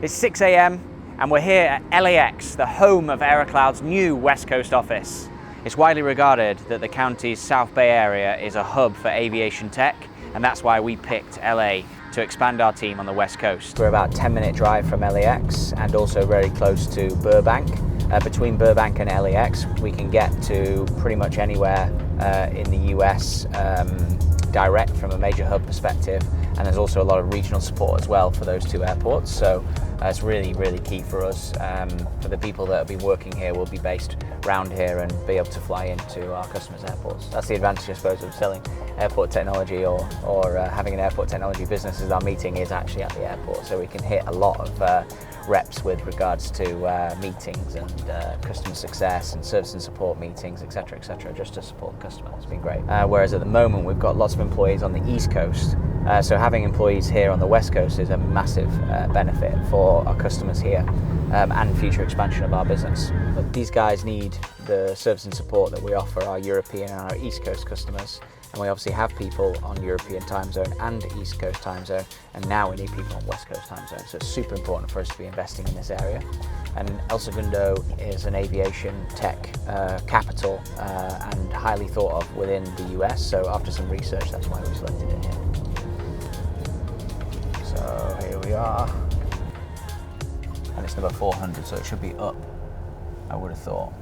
It's 6 a.m. and we're here at LAX, the home of AeroCloud's new West Coast office. It's widely regarded that the county's South Bay area is a hub for aviation tech, and that's why we picked LA to expand our team on the West Coast. We're about a 10-minute drive from LAX and also very close to Burbank. Between Burbank and LAX, we can get to pretty much anywhere in the US direct from a major hub perspective, and there's also a lot of regional support as well for those two airports. So it's really, really key for us. For the people that have been working here will be based around here and be able to fly into our customers' airports. That's the advantage, I suppose, of selling airport technology or having an airport technology business, is our meeting is actually at the airport. So we can hit a lot of reps with regards to meetings and customer success and service and support meetings, etc., just to support the customer. It's been great. Whereas at the moment we've got lots of employees on the East Coast, so having employees here on the West Coast is a massive benefit for our customers here and future expansion of our business. But these guys need the service and support that we offer our European and our East Coast customers. And we obviously have people on European time zone and East Coast time zone, and now we need people on West Coast time zone. So it's super important for us to be investing in this area. And El Segundo is an aviation tech capital and highly thought of within the US. So after some research, that's why we selected it here. So here we are. And it's number 400, so it should be up, I would have thought.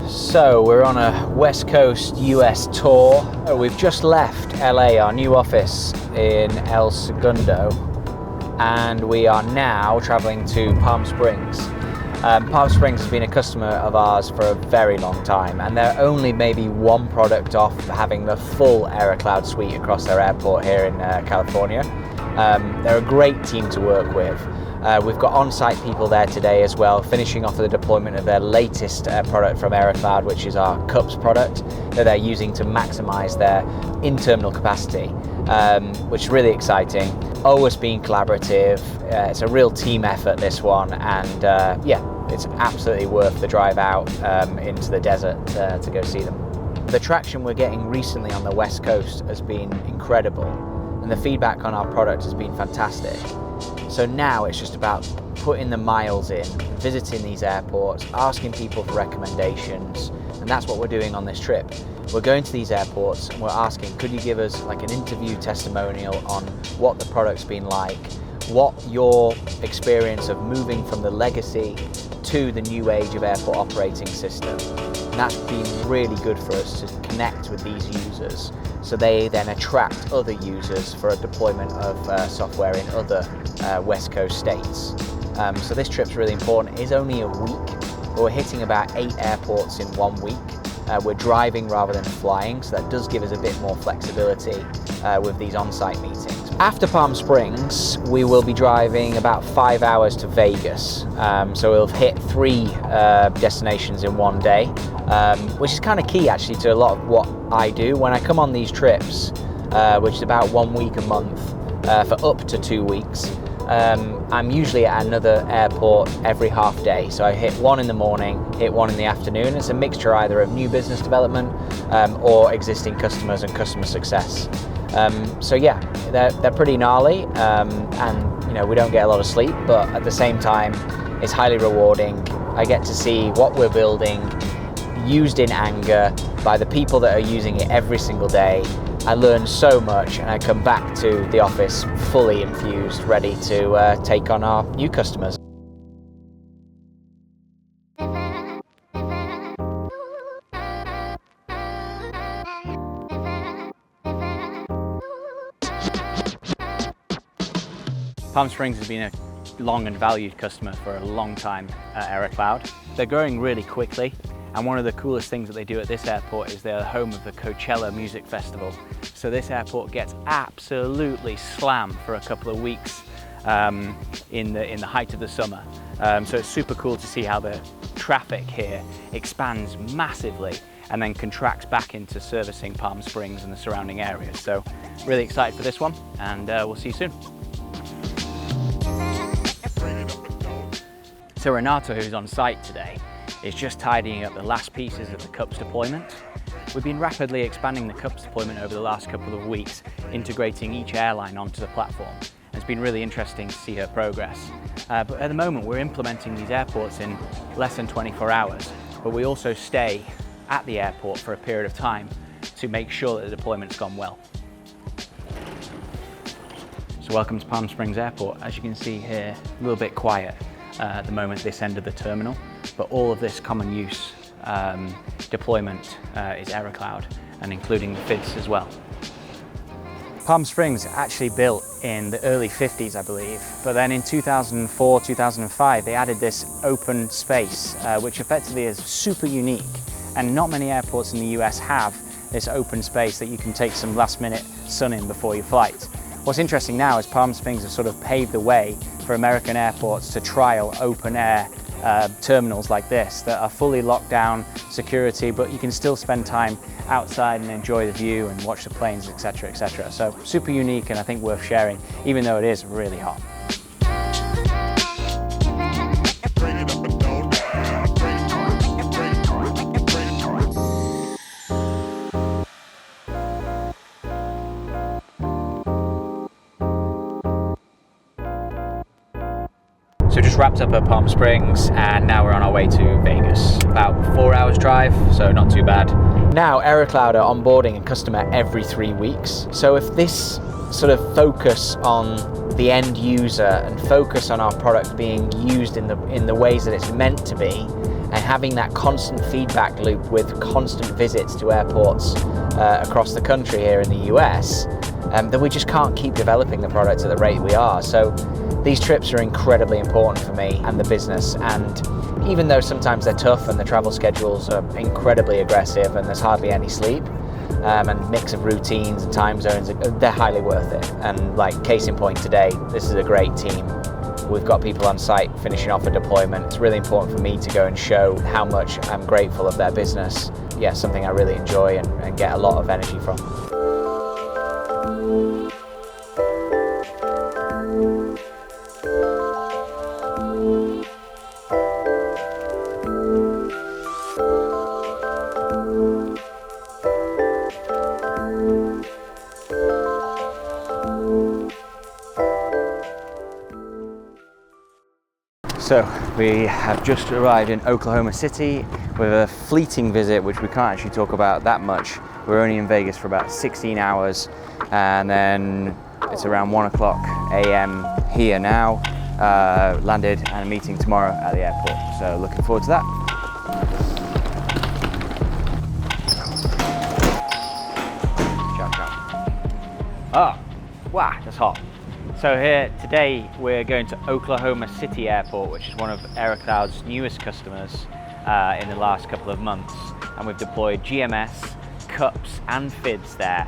So we're on a West Coast US tour. We've just left LA, our new office in El Segundo, and we are now traveling to Palm Springs. Palm Springs has been a customer of ours for a very long time, and they're only maybe one product off having the full AeroCloud suite across their airport here in California. They're a great team to work with. We've got on-site people there today as well, finishing off the deployment of their latest product from AeroCloud, which is our Cups product that they're using to maximize their in-terminal capacity, which is really exciting. Always being collaborative. It's a real team effort, this one, and yeah, it's absolutely worth the drive out into the desert to go see them. The traction we're getting recently on the West Coast has been incredible, and the feedback on our product has been fantastic. So now it's just about putting the miles in, visiting these airports, asking people for recommendations, and that's what we're doing on this trip. We're going to these airports and we're asking, could you give us like an interview testimonial on what the product's been like, what your experience of moving from the legacy to the new age of airport operating system. And that's been really good for us to connect with these users, so they then attract other users for a deployment of software in other West Coast states. So this trip's really important. It is only a week, but we're hitting about 8 airports in 1 week. We're driving rather than flying, so that does give us a bit more flexibility with these on-site meetings. After Palm Springs, we will be driving about 5 hours to Vegas. So we'll hit 3 destinations in one day, which is kind of key actually to a lot of what I do. When I come on these trips, which is about 1 week a month for up to 2 weeks, I'm usually at another airport every half day. So I hit one in the morning, hit one in the afternoon. It's a mixture either of new business development or existing customers and customer success. So yeah, they're pretty gnarly, and you know, we don't get a lot of sleep, but at the same time, it's highly rewarding. I get to see what we're building used in anger by the people that are using it every single day. I learn so much, and I come back to the office fully infused, ready to take on our new customers. Palm Springs has been a long and valued customer for a long time at AeroCloud. They're growing really quickly, And one of the coolest things that they do at this airport is they're the home of the Coachella Music Festival. So this airport gets absolutely slammed for a couple of weeks in the height of the summer. So it's super cool to see how the traffic here expands massively and then contracts back into servicing Palm Springs and the surrounding areas. So really excited for this one, and we'll see you soon. So Renato, who's on site today, is just tidying up the last pieces of the Cups deployment. We've been rapidly expanding the Cups deployment over the last couple of weeks, integrating each airline onto the platform. It's been really interesting to see her progress. But at the moment, we're implementing these airports in less than 24 hours, but we also stay at the airport for a period of time to make sure that the deployment's gone well. So welcome to Palm Springs Airport. As you can see here, a little bit quiet at the moment, this end of the terminal, but all of this common use deployment is AeroCloud, and including the FIDS as well. Palm Springs actually built in the early 50s, I believe, but then in 2004, 2005, they added this open space, which effectively is super unique, and not many airports in the US have this open space that you can take some last minute sun in before your flight. What's interesting now is Palm Springs has sort of paved the way for American airports to trial open air terminals like this that are fully locked down, security, but you can still spend time outside and enjoy the view and watch the planes, etc., etc. So super unique, and I think worth sharing, even though it is really hot. So just wrapped up at Palm Springs, and now we're on our way to Vegas. About 4 hours drive, so not too bad. Now AeroCloud are onboarding a customer every 3 weeks. So if this sort of focus on the end user and focus on our product being used in the ways that it's meant to be, and having that constant feedback loop with constant visits to airports across the country here in the US, then we just can't keep developing the product at the rate we are. So these trips are incredibly important for me and the business, and even though sometimes they're tough and the travel schedules are incredibly aggressive and there's hardly any sleep, and mix of routines and time zones, they're highly worth it. And like case in point today, this is a great team. We've got people on site finishing off a deployment. It's really important for me to go and show how much I'm grateful of their business. Yeah, something I really enjoy and get a lot of energy from. So we have just arrived in Oklahoma City with a fleeting visit, which we can't actually talk about that much. We're only in Vegas for about 16 hours, and then it's around 1 o'clock a.m. here now. Landed and a meeting tomorrow at the airport, so looking forward to that. Ciao, ciao. Oh, wow, that's hot. So here today we're going to Oklahoma City Airport, which is one of AeroCloud's newest customers in the last couple of months, and we've deployed GMS, Cups and FIDS there.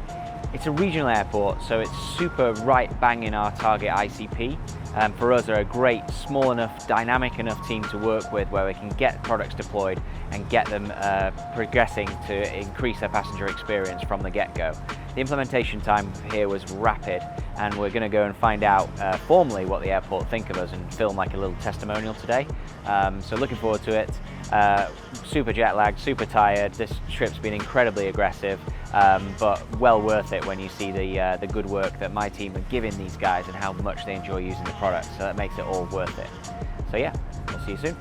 It's a regional airport, so it's super right bang in our target ICP. For us, they're a great, small enough, dynamic enough team to work with where we can get products deployed and get them progressing to increase their passenger experience from the get-go. The implementation time here was rapid, and we're going to go and find out formally what the airport think of us and film like a little testimonial today. So looking forward to it. Super jet lagged, super tired. This trip's been incredibly aggressive, but well worth it when you see the good work that my team are giving these guys and how much they enjoy using the product. So that makes it all worth it. So yeah, we'll see you soon.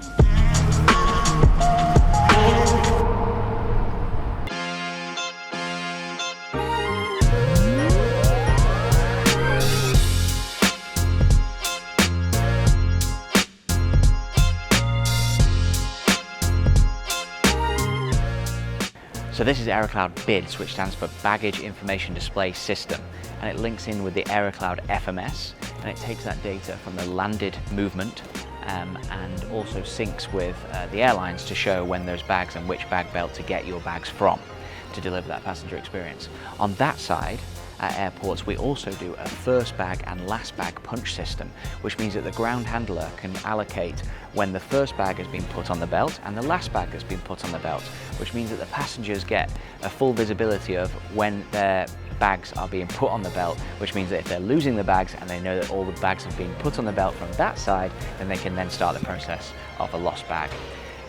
So this is AeroCloud BIDS, which stands for Baggage Information Display System, and it links in with the AeroCloud FMS, and it takes that data from the landed movement and also syncs with the airlines to show when there's bags and which bag belt to get your bags from to deliver that passenger experience. On that side, at airports, we also do a first bag and last bag punch system, which means that the ground handler can allocate when the first bag has been put on the belt and the last bag has been put on the belt, which means that the passengers get a full visibility of when their bags are being put on the belt, which means that if they're losing the bags and they know that all the bags have been put on the belt from that side, then they can then start the process of a lost bag.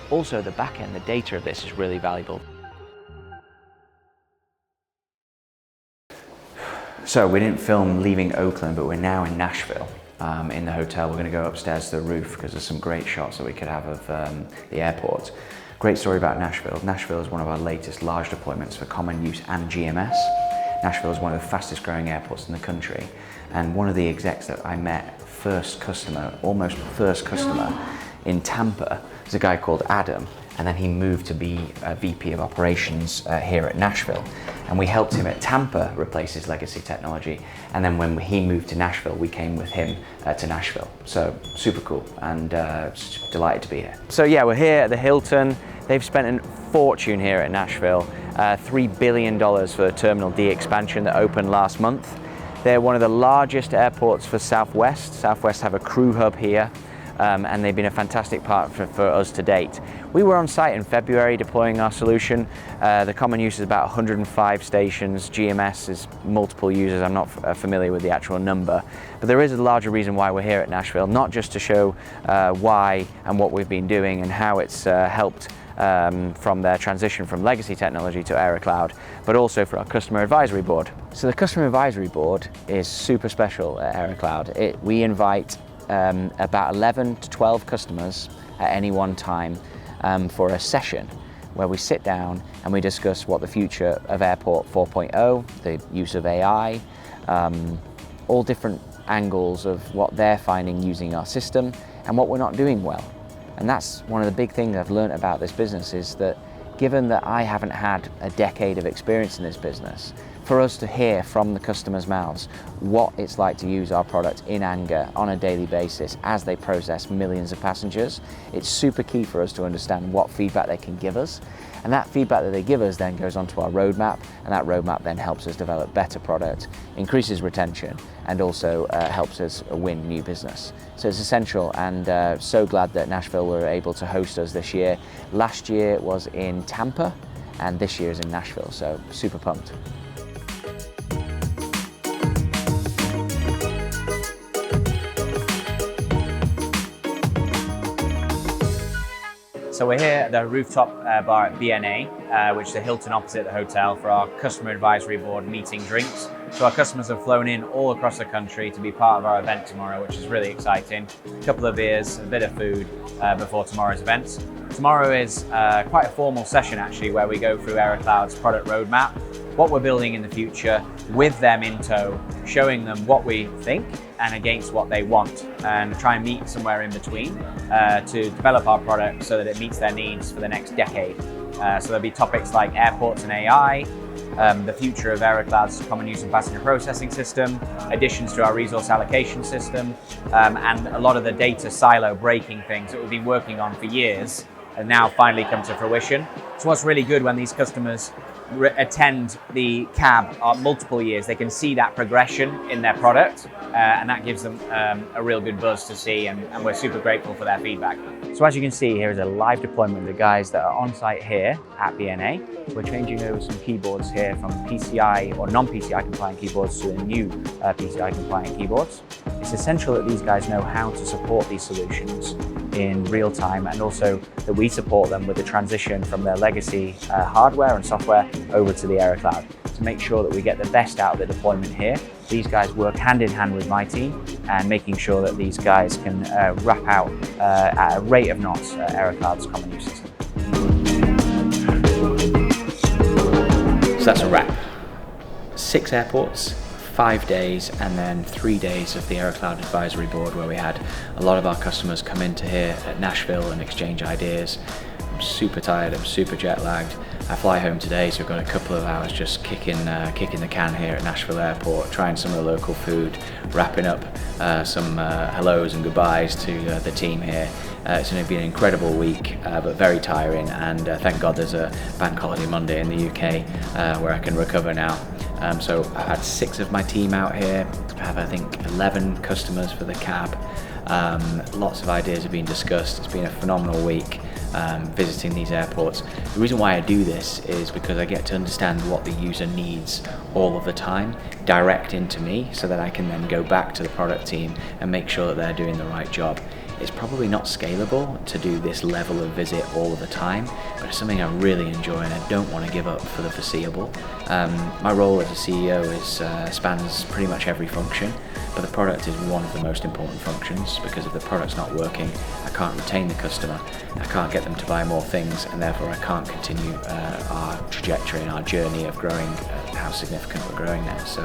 Also, the back end, the data of this is really valuable. So we didn't film leaving Oakland, but we're now in Nashville in the hotel. We're going to go upstairs to the roof because there's some great shots that we could have of the airport. Great story about Nashville. Nashville is one of our latest large deployments for common use and GMS. Nashville is one of the fastest growing airports in the country. And one of the execs that I met, almost first customer in Tampa, is a guy called Adam. And then he moved to be a VP of operations here at Nashville. And we helped him at Tampa replace his legacy technology. And then when he moved to Nashville, we came with him to Nashville. So super cool, and delighted to be here. So yeah, we're here at the Hilton. They've spent a fortune here at Nashville, $3 billion for the Terminal D expansion that opened last month. They're one of the largest airports for Southwest. Southwest have a crew hub here. And they've been a fantastic partner for us to date. We were on site in February deploying our solution. The common use is about 105 stations. GMS is multiple users. I'm not familiar with the actual number, but there is a larger reason why we're here at Nashville, not just to show why and what we've been doing and how it's helped from their transition from legacy technology to AeroCloud, but also for our customer advisory board. So the customer advisory board is super special at AeroCloud. We invite about 11 to 12 customers at any one time for a session where we sit down and we discuss what the future of Airport 4.0, the use of AI, all different angles of what they're finding using our system and what we're not doing well. And that's one of the big things I've learned about this business, is that given that I haven't had a decade of experience in this business, for us to hear from the customers' mouths what it's like to use our product in anger on a daily basis as they process millions of passengers, it's super key for us to understand what feedback they can give us. And that feedback that they give us then goes onto our roadmap, and that roadmap then helps us develop better product, increases retention, and also helps us win new business. So it's essential, and so glad that Nashville were able to host us this year. Last year was in Tampa, and this year is in Nashville, so super pumped. So we're here at the rooftop bar at BNA, which is the Hilton opposite the hotel, for our customer advisory board meeting drinks. So our customers have flown in all across the country to be part of our event tomorrow, which is really exciting. A couple of beers, a bit of food before tomorrow's event. Tomorrow is quite a formal session actually, where we go through AeroCloud's product roadmap, what we're building in the future, with them in tow, showing them what we think and against what they want, and try and meet somewhere in between to develop our product so that it meets their needs for the next decade. So there'll be topics like airports and AI, the future of AeroCloud's common use and passenger processing system, additions to our resource allocation system, and a lot of the data silo breaking things that we've been working on for years and now finally come to fruition. So what's really good when these customers attend the cab multiple years, they can see that progression in their product, and that gives them a real good buzz to see, and we're super grateful for their feedback. So as you can see, here is a live deployment of the guys that are on site here at BNA. We're changing over some keyboards here from PCI or non-PCI compliant keyboards to the new PCI compliant keyboards. It's essential that these guys know how to support these solutions in real time, and also that we support them with the transition from their legacy hardware and software over to the AeroCloud, to make sure that we get the best out of the deployment here. These guys work hand in hand with my team, and making sure that these guys can wrap out at a rate of knots AeroCloud's common use system. So that's a wrap. 6 airports, 5 days, and then 3 days of the AeroCloud advisory board, where we had a lot of our customers come into here at Nashville and exchange ideas. I'm super tired, I'm super jet lagged, I fly home today, so we've got a couple of hours just kicking the can here at Nashville Airport, trying some of the local food, wrapping up some hellos and goodbyes to the team here. It's going to be an incredible week, but very tiring, and thank God there's a bank holiday Monday in the UK where I can recover now. So I've had 6 of my team out here. I have, I think, 11 customers for the cab. Lots of ideas have been discussed. It's been a phenomenal week visiting these airports. The reason why I do this is because I get to understand what the user needs all of the time, direct into me, so that I can then go back to the product team and make sure that they're doing the right job. It's probably not scalable to do this level of visit all of the time, but it's something I really enjoy and I don't want to give up for the foreseeable. My role as a CEO spans pretty much every function, but the product is one of the most important functions, because if the product's not working, I can't retain the customer, I can't get them to buy more things, and therefore I can't continue our trajectory and our journey of growing how significant we're growing now. So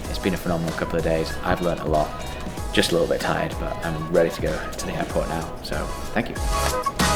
it's been a phenomenal couple of days. I've learnt a lot. Just a little bit tired, but I'm ready to go to the airport now, so thank you.